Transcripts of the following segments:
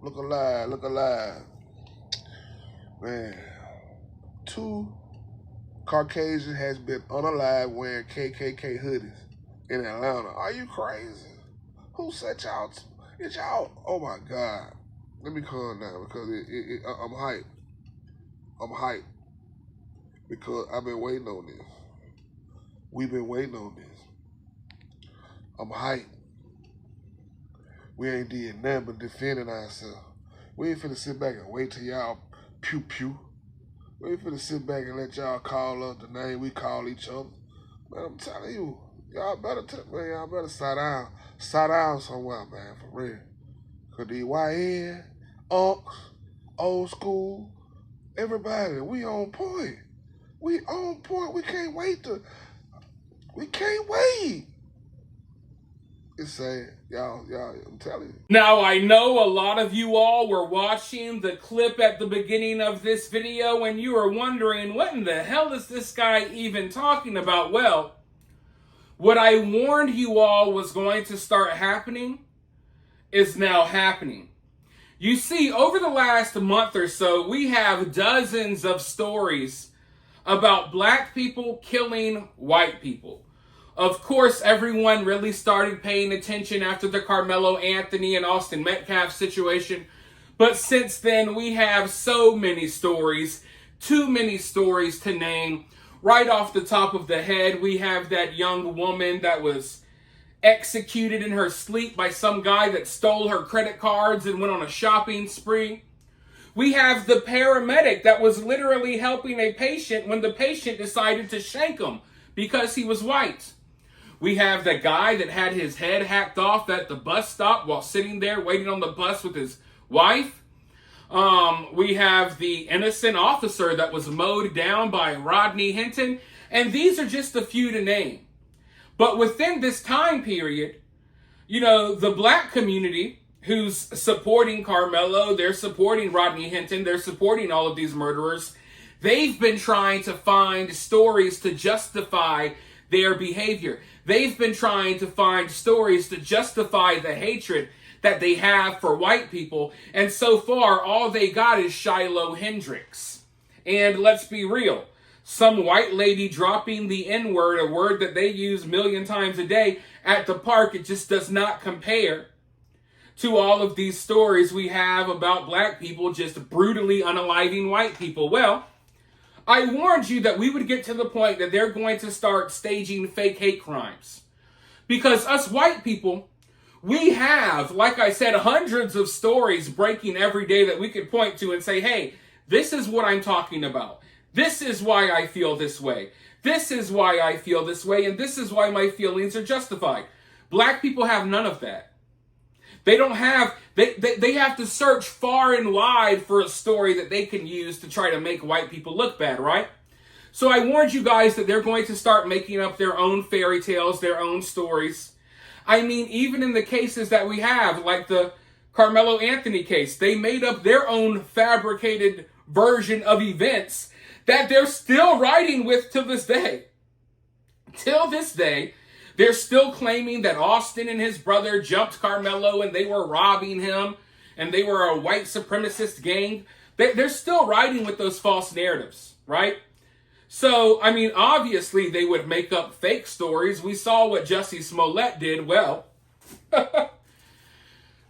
Look alive, look alive. Man, 2 Caucasians has been unalive wearing KKK hoodies in Atlanta. Are you crazy? Who said y'all? It's y'all. Oh my God. Let me calm down because I'm hyped. I'm hyped because I've been waiting on this. We've been waiting on this. I'm hyped. We ain't did nothing but defending ourselves. We ain't finna sit back and wait till y'all pew pew. We ain't finna sit back and let y'all call us the name we call each other. Man, I'm telling you, y'all better sit down somewhere, man, for real. Cause the YN, Unks, old school, everybody, we on point. We on point. We can't wait. It's sad. Y'all, I'm telling you. Now, I know a lot of you all were watching the clip at the beginning of this video and you are wondering, what in the hell is this guy even talking about? Well, what I warned you all was going to start happening is now happening. You see, over the last month or so, we have dozens of stories about black people killing white people. Of course, everyone really started paying attention after the Karmelo Anthony and Austin Metcalf situation. But since then, we have so many stories, too many stories to name. Right off the top of the head, we have that young woman that was executed in her sleep by some guy that stole her credit cards and went on a shopping spree. We have the paramedic that was literally helping a patient when the patient decided to shank him because he was white. We have the guy that had his head hacked off at the bus stop while sitting there waiting on the bus with his wife. We have the innocent officer that was mowed down by Rodney Hinton. And these are just a few to name. But within this time period, you know, the black community who's supporting Karmelo, they're supporting Rodney Hinton, they're supporting all of these murderers, they've been trying to find stories to justify their behavior. They've been trying to find stories to justify the hatred that they have for white people. And so far, all they got is Shiloh Hendricks. And let's be real. Some white lady dropping the N-word, a word that they use a million times a day at the park, it just does not compare to all of these stories we have about black people just brutally unaliving white people. Well, I warned you that we would get to the point that they're going to start staging fake hate crimes. Because us white people, we have, like I said, hundreds of stories breaking every day that we could point to and say, hey, this is what I'm talking about. This is why I feel this way. This is why I feel this way, and this is why my feelings are justified. Black people have none of that. They don't have, they have to search far and wide for a story that they can use to try to make white people look bad, right? So I warned you guys that they're going to start making up their own fairy tales, their own stories. I mean, even in the cases that we have, like the Karmelo Anthony case, they made up their own fabricated version of events that they're still writing with to this day. Till this day, they're still claiming that Austin and his brother jumped Karmelo and they were robbing him and they were a white supremacist gang. They're still writing with those false narratives, right? So, I mean, obviously they would make up fake stories. We saw what Jussie Smollett did. Well,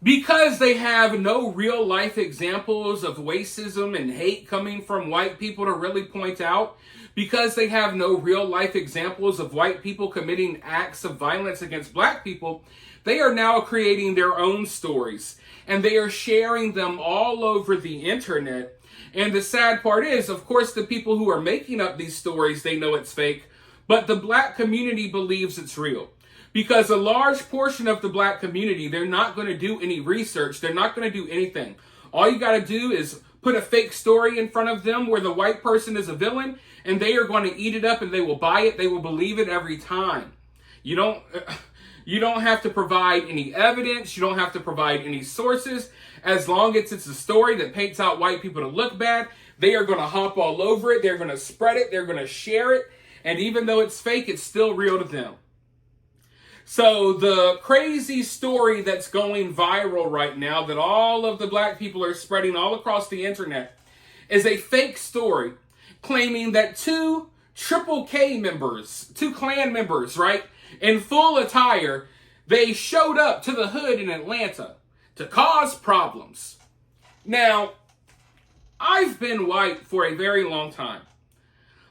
because they have no real life examples of racism and hate coming from white people to really point out, because they have no real life examples of white people committing acts of violence against black people, they are now creating their own stories and they are sharing them all over the internet. And the sad part is, of course, the people who are making up these stories, they know it's fake, but the black community believes it's real. Because a large portion of the black community, they're not going to do any research. They're not going to do anything. All you got to do is put a fake story in front of them where the white person is a villain, and they are going to eat it up and they will buy it. They will believe it every time. You don't have to provide any evidence. You don't have to provide any sources. As long as it's a story that paints out white people to look bad, they are going to hop all over it. They're going to spread it. They're going to share it. And even though it's fake, it's still real to them. So the crazy story that's going viral right now that all of the black people are spreading all across the internet is a fake story claiming that two Klan members, right, in full attire, they showed up to the hood in Atlanta to cause problems. Now, I've been white for a very long time.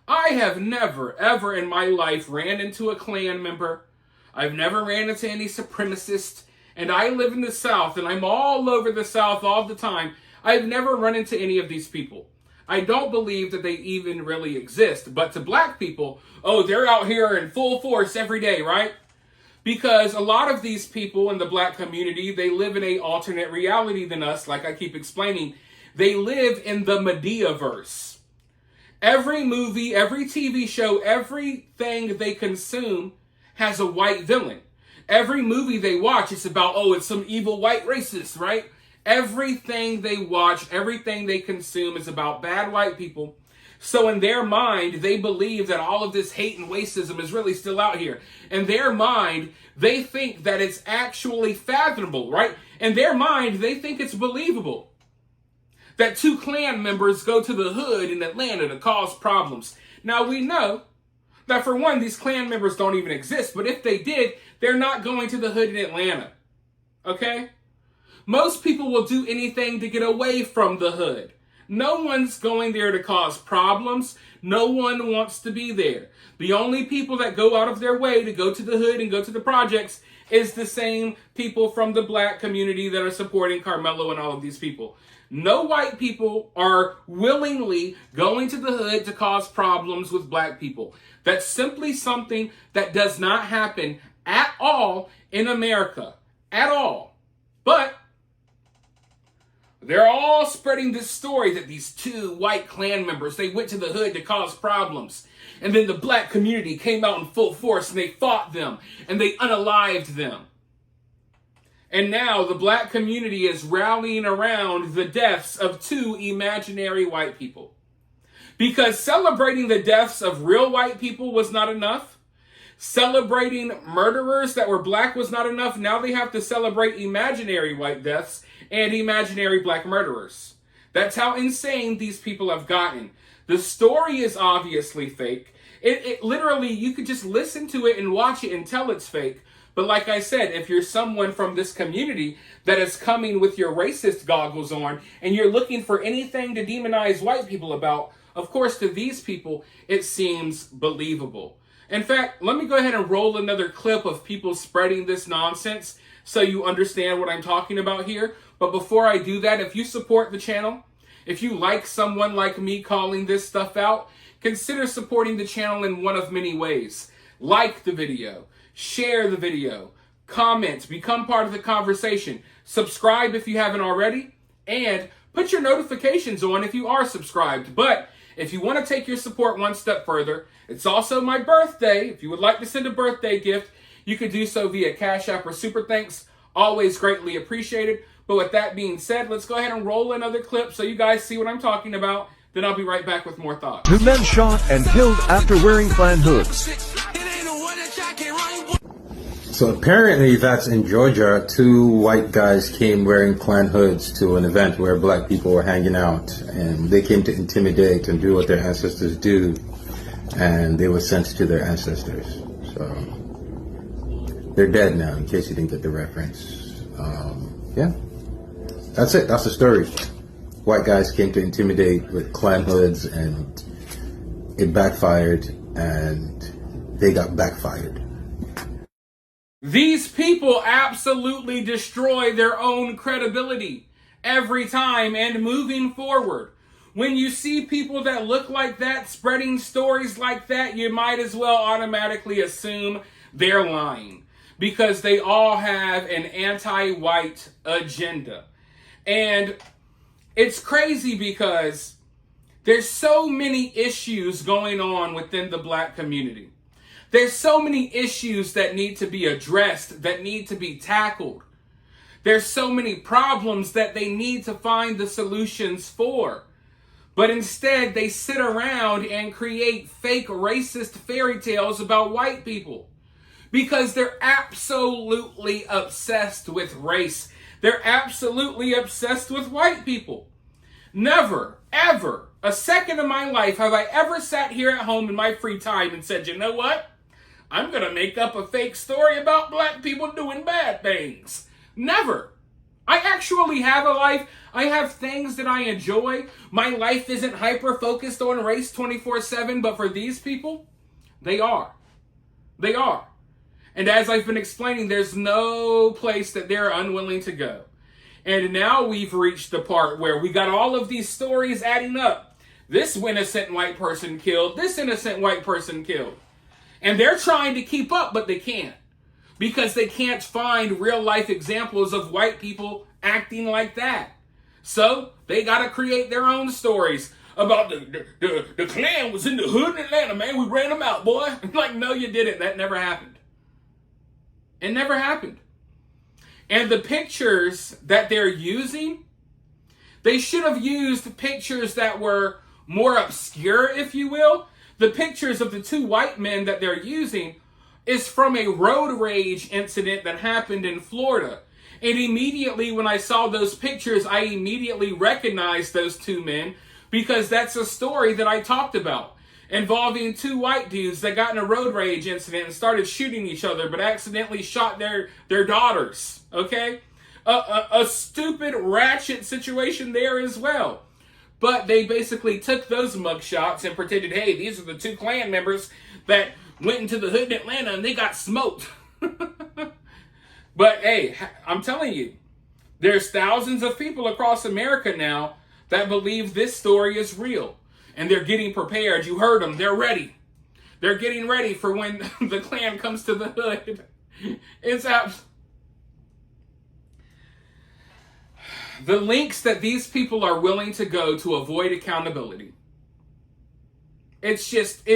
I have never, ever in my life ran into a Klan member. I've never ran into any supremacists. And I live in the South, and I'm all over the South all the time. I've never run into any of these people. I don't believe that they even really exist. But to black people, oh, they're out here in full force every day, right? Because a lot of these people in the black community, they live in an alternate reality than us, like I keep explaining. They live in the Mediaverse. Every movie, every TV show, everything they consume has a white villain. Every movie they watch, it's about, oh, it's some evil white racist, right? Everything they watch, everything they consume is about bad white people. So in their mind, they believe that all of this hate and racism is really still out here. In their mind, they think that it's actually fathomable, right? In their mind, they think it's believable that two Klan members go to the hood in Atlanta to cause problems. Now, we know that for one, these Klan members don't even exist, but if they did, they're not going to the hood in Atlanta, okay? Most people will do anything to get away from the hood. No one's going there to cause problems. No one wants to be there. The only people that go out of their way to go to the hood and go to the projects is the same people from the black community that are supporting Karmelo and all of these people. No white people are willingly going to the hood to cause problems with black people. That's simply something that does not happen at all in America. At all. But they're all spreading this story that these two white Klan members, they went to the hood to cause problems. And then the black community came out in full force and they fought them and they unalived them. And now the black community is rallying around the deaths of two imaginary white people. Because celebrating the deaths of real white people was not enough. Celebrating murderers that were black was not enough. Now they have to celebrate imaginary white deaths and imaginary black murderers. That's how insane these people have gotten. The story is obviously fake. It literally, you could just listen to it and watch it and tell it's fake. But like I said, if you're someone from this community that is coming with your racist goggles on and you're looking for anything to demonize white people about, of course, to these people, it seems believable. In fact, let me go ahead and roll another clip of people spreading this nonsense so you understand what I'm talking about here. But before I do that, if you support the channel, if you like someone like me calling this stuff out, consider supporting the channel in one of many ways. Like the video, share the video, comment, become part of the conversation, subscribe if you haven't already, and put your notifications on if you are subscribed. But if you want to take your support one step further, it's also my birthday. If you would like to send a birthday gift, you could do so via Cash App or Super Thanks. Always greatly appreciated. But with that being said, let's go ahead and roll another clip so you guys see what I'm talking about. Then I'll be right back with more thoughts. Two men shot and killed after wearing Klan hoods. So apparently that's in Georgia. Two white guys came wearing Klan hoods to an event where black people were hanging out, and they came to intimidate and do what their ancestors do, and they were sent to their ancestors. So they're dead now, in case you didn't get the reference. Yeah, that's it. That's the story. White guys came to intimidate with Klan hoods, and it backfired, and they got backfired. These people absolutely destroy their own credibility every time and moving forward. When you see people that look like that spreading stories like that, you might as well automatically assume they're lying because they all have an anti-white agenda. And it's crazy because there's so many issues going on within the black community. There's so many issues that need to be addressed, that need to be tackled. There's so many problems that they need to find the solutions for. But instead, they sit around and create fake racist fairy tales about white people. Because they're absolutely obsessed with race. They're absolutely obsessed with white people. Never, ever, a second of my life have I ever sat here at home in my free time and said, you know what? I'm going to make up a fake story about black people doing bad things. Never. I actually have a life. I have things that I enjoy. My life isn't hyper-focused on race 24/7, but for these people, they are. They are. And as I've been explaining, there's no place that they're unwilling to go. And now we've reached the part where we got all of these stories adding up. This innocent white person killed. This innocent white person killed. And they're trying to keep up, but they can't. Because they can't find real life examples of white people acting like that. So they got to create their own stories about the Klan was in the hood in Atlanta, man. We ran them out, boy. Like, no, you didn't. That never happened. It never happened. And the pictures that they're using, they should have used pictures that were more obscure, if you will. The pictures of the two white men that they're using is from a road rage incident that happened in Florida. And immediately when I saw those pictures, I immediately recognized those two men because that's a story that I talked about involving two white dudes that got in a road rage incident and started shooting each other but accidentally shot their daughters, okay? A stupid, ratchet situation there as well. But they basically took those mugshots and pretended, hey, these are the two Klan members that went into the hood in Atlanta and they got smoked. But hey, I'm telling you, there's thousands of people across America now that believe this story is real. And they're getting prepared. You heard them. They're ready. They're getting ready for when the Klan comes to the hood. It's the lengths that these people are willing to go to avoid accountability. It's just,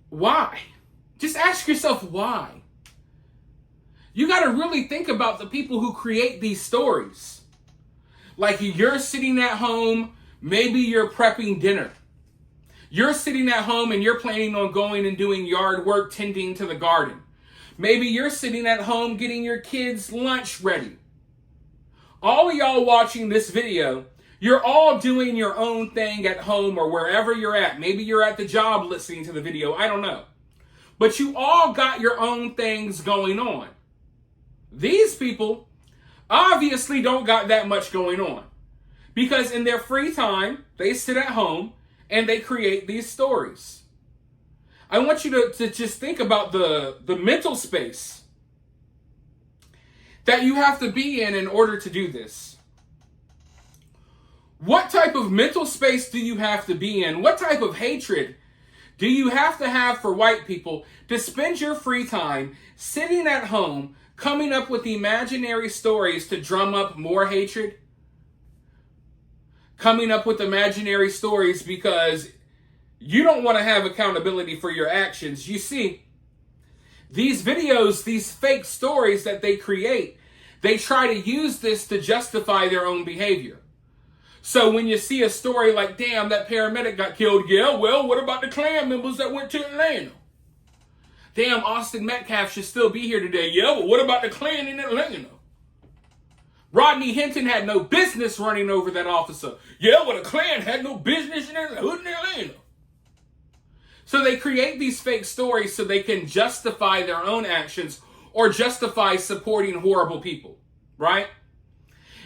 why? Just ask yourself why. You got to really think about the people who create these stories. Like you're sitting at home, maybe you're prepping dinner. You're sitting at home and you're planning on going and doing yard work, tending to the garden. Maybe you're sitting at home getting your kids' lunch ready. All of y'all watching this video, you're all doing your own thing at home or wherever you're at. Maybe you're at the job listening to the video. I don't know. But you all got your own things going on. These people obviously don't got that much going on. Because in their free time, they sit at home and they create these stories. I want you to just think about the mental space that you have to be in order to do this. What type of mental space do you have to be in? What type of hatred do you have to have for white people to spend your free time sitting at home coming up with imaginary stories to drum up more hatred? Coming up with imaginary stories because you don't want to have accountability for your actions. You see, these videos, these fake stories that they create, they try to use this to justify their own behavior. So when you see a story like, damn, that paramedic got killed, yeah, well, what about the Klan members that went to Atlanta? Damn, Austin Metcalf should still be here today. Yeah, but what about the Klan in Atlanta? Rodney Hinton had no business running over that officer. Yeah, well, the Klan had no business in the hood in Atlanta. So they create these fake stories so they can justify their own actions or justify supporting horrible people, right?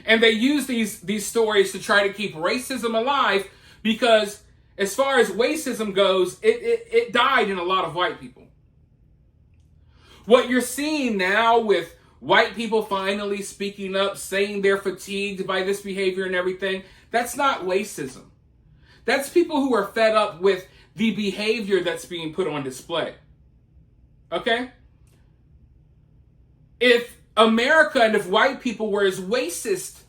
And they use these stories to try to keep racism alive because as far as racism goes, it died in a lot of white people. What you're seeing now with white people finally speaking up, saying they're fatigued by this behavior and everything, that's not racism. That's people who are fed up with the behavior that's being put on display. Okay? If America and if white people were as racist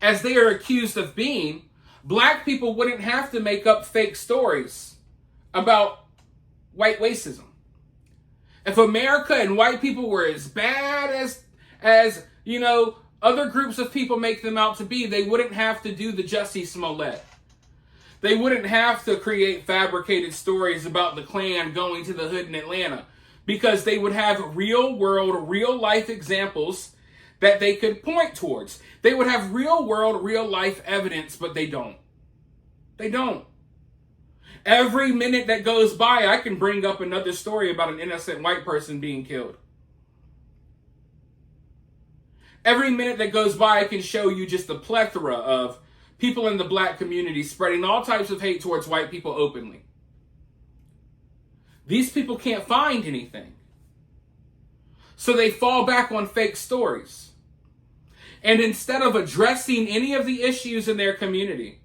as they are accused of being, black people wouldn't have to make up fake stories about white racism. If America and white people were as bad as you know, other groups of people make them out to be, they wouldn't have to do the Jussie Smollett. They wouldn't have to create fabricated stories about the Klan going to the hood in Atlanta, because they would have real world, real life examples that they could point towards. They would have real world, real life evidence, but they don't. They don't. Every minute that goes by, I can bring up another story about an innocent white person being killed. Every minute that goes by, I can show you just a plethora of people in the black community spreading all types of hate towards white people openly. These people can't find anything. So they fall back on fake stories. And instead of addressing any of the issues in their community,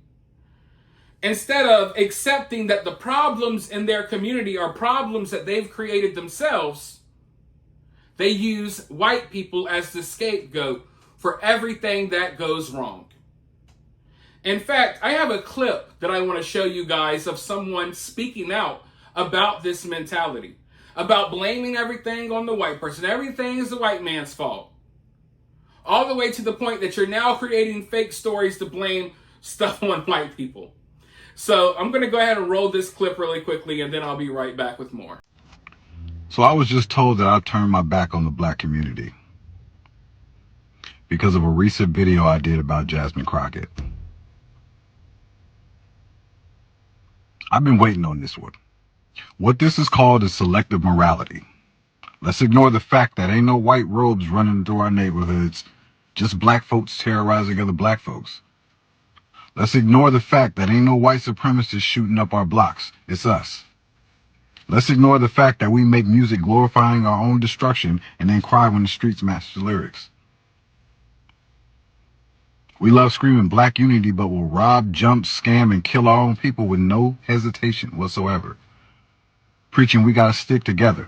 instead of accepting that the problems in their community are problems that they've created themselves, they use white people as the scapegoat for everything that goes wrong. In fact, I have a clip that I want to show you guys of someone speaking out about this mentality, about blaming everything on the white person. Everything is the white man's fault. All the way to the point that you're now creating fake stories to blame stuff on white people. So I'm going to go ahead and roll this clip really quickly, and then I'll be right back with more. So I was just told that I've turned my back on the black community because of a recent video I did about Jasmine Crockett. I've been waiting on this one. What this is called is selective morality. Let's ignore the fact that ain't no white robes running through our neighborhoods, just black folks terrorizing other black folks. Let's ignore the fact that ain't no white supremacists shooting up our blocks. It's us. Let's ignore the fact that we make music glorifying our own destruction and then cry when the streets match the lyrics. We love screaming black unity, but will rob, jump, scam, and kill our own people with no hesitation whatsoever. Preaching we gotta stick together,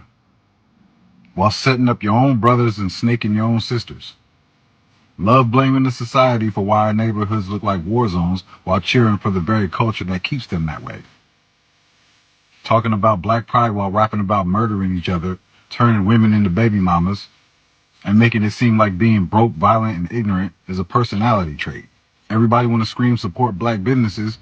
while setting up your own brothers and snaking your own sisters. Love blaming the society for why our neighborhoods look like war zones, while cheering for the very culture that keeps them that way. Talking about black pride while rapping about murdering each other, turning women into baby mamas, and making it seem like being broke, violent, and ignorant is a personality trait. Everybody want to scream support black businesses,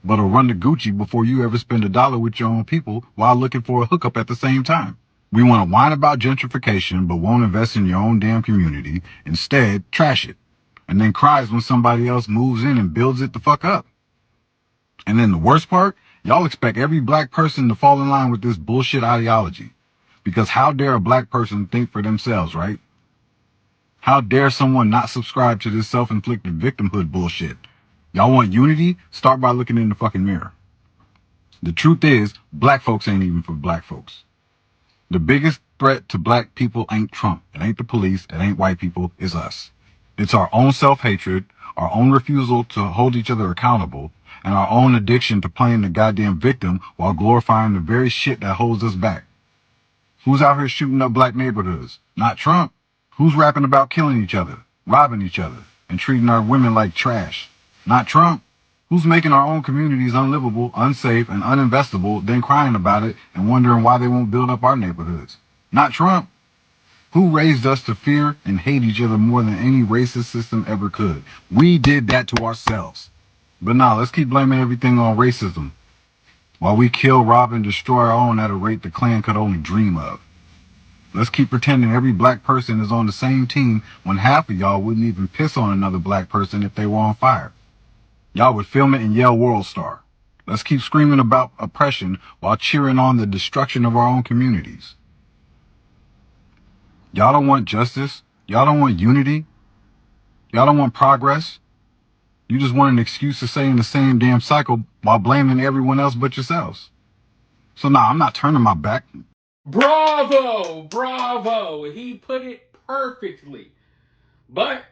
but will run to Gucci before you ever spend $1 with your own people while looking for a hookup at the same time. We want to whine about gentrification, but won't invest in your own damn community. Instead, trash it, and then cries when somebody else moves in and builds it the fuck up. And then the worst part, y'all expect every black person to fall in line with this bullshit ideology. Because how dare a black person think for themselves, right? How dare someone not subscribe to this self-inflicted victimhood bullshit? Y'all want unity? Start by looking in the fucking mirror. The truth is, black folks ain't even for black folks. The biggest threat to black people ain't Trump. It ain't the police. It ain't white people. It's us. It's our own self-hatred, our own refusal to hold each other accountable, and our own addiction to playing the goddamn victim while glorifying the very shit that holds us back. Who's out here shooting up black neighborhoods? Not Trump. Who's rapping about killing each other, robbing each other, and treating our women like trash? Not Trump. Who's making our own communities unlivable, unsafe, and uninvestable, then crying about it and wondering why they won't build up our neighborhoods? Not Trump. Who raised us to fear and hate each other more than any racist system ever could? We did that to ourselves. But nah, let's keep blaming everything on racism, while we kill, rob, and destroy our own at a rate the Klan could only dream of. Let's keep pretending every black person is on the same team when half of y'all wouldn't even piss on another black person if they were on fire. Y'all would film it and yell World Star. Let's keep screaming about oppression while cheering on the destruction of our own communities. Y'all don't want justice. Y'all don't want unity. Y'all don't want progress. You just want an excuse to stay in the same damn cycle while blaming everyone else but yourselves. So nah, I'm not turning my back. Bravo! Bravo! He put it perfectly. But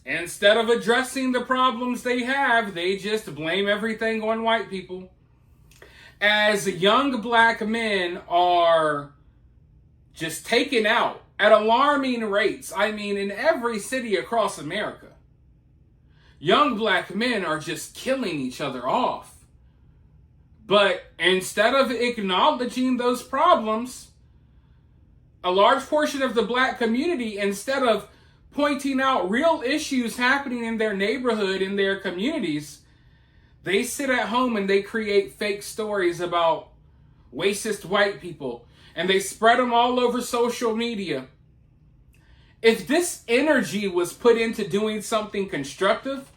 instead of addressing the problems they have, they just blame everything on white people. As young black men are just taken out at alarming rates, I mean, in every city across America, young black men are just killing each other off. But instead of acknowledging those problems, a large portion of the black community, instead of pointing out real issues happening in their neighborhood, in their communities, They sit at home and they create fake stories about racist white people, and they spread them all over social media. If this energy was put into doing something constructive,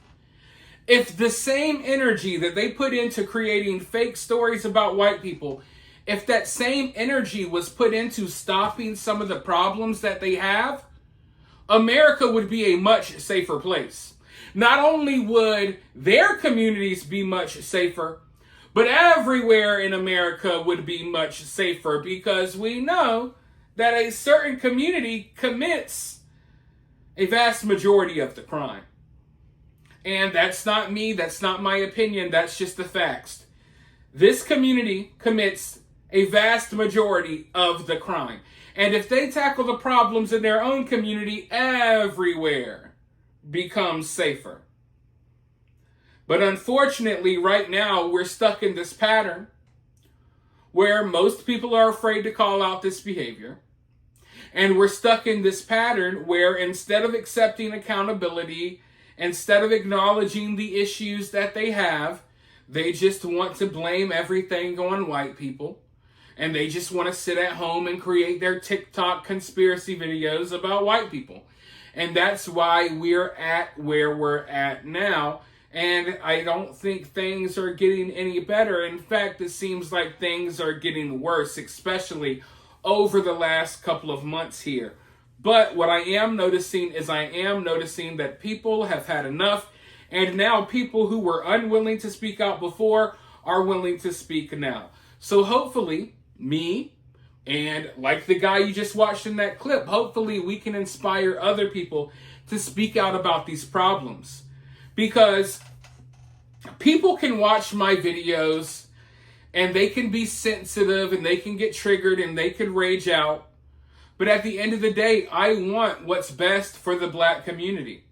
if the same energy that they put into creating fake stories about white people, if that same energy was put into stopping some of the problems that they have, America would be a much safer place. Not only would their communities be much safer, but everywhere in America would be much safer, because we know that a certain community commits a vast majority of the crime. And that's not me, that's not my opinion, that's just the facts. This community commits a vast majority of the crime. And if they tackle the problems in their own community, everywhere becomes safer. But unfortunately, right now, we're stuck in this pattern where most people are afraid to call out this behavior. And we're stuck in this pattern where instead of accepting accountability, instead of acknowledging the issues that they have, they just want to blame everything on white people. And they just want to sit at home and create their TikTok conspiracy videos about white people. And that's why we're at where we're at now. And I don't think things are getting any better. In fact, it seems like things are getting worse, especially over the last couple of months here. But what I am noticing is that people have had enough. And now people who were unwilling to speak out before are willing to speak now. So hopefully, me, and like the guy you just watched in that clip, hopefully we can inspire other people to speak out about these problems. Because people can watch my videos and they can be sensitive and they can get triggered and they can rage out. But at the end of the day, I want what's best for the black community.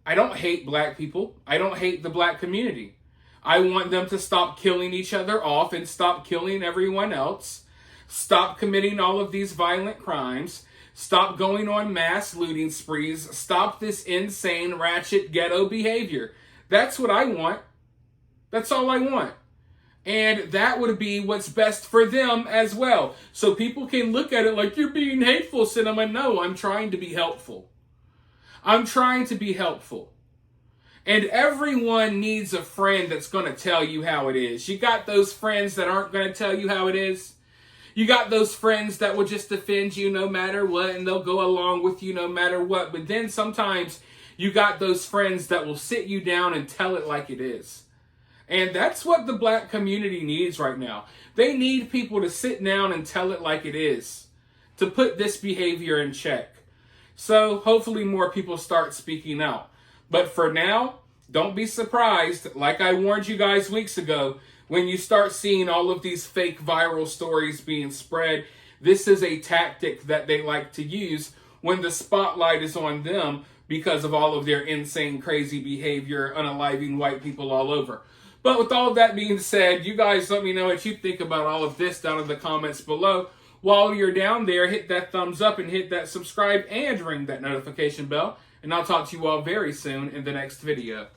I don't hate black people. I don't hate the black community. I want them to stop killing each other off and stop killing everyone else. Stop committing all of these violent crimes. Stop going on mass looting sprees. Stop this insane, ratchet, ghetto behavior. That's what I want. That's all I want. And that would be what's best for them as well. So people can look at it like, you're being hateful, Cinema. No, I'm trying to be helpful. I'm trying to be helpful. And everyone needs a friend that's going to tell you how it is. You got those friends that aren't going to tell you how it is. You got those friends that will just defend you no matter what, and they'll go along with you no matter what. But then sometimes you got those friends that will sit you down and tell it like it is. And that's what the black community needs right now. They need people to sit down and tell it like it is, to put this behavior in check. So hopefully more people start speaking out. But for now, don't be surprised, like I warned you guys weeks ago, when you start seeing all of these fake viral stories being spread. This is a tactic that they like to use when the spotlight is on them because of all of their insane, crazy behavior, unaliving white people all over. But with all of that being said, you guys let me know what you think about all of this down in the comments below. While you're down there, hit that thumbs up and hit that subscribe and ring that notification bell. And I'll talk to you all very soon in the next video.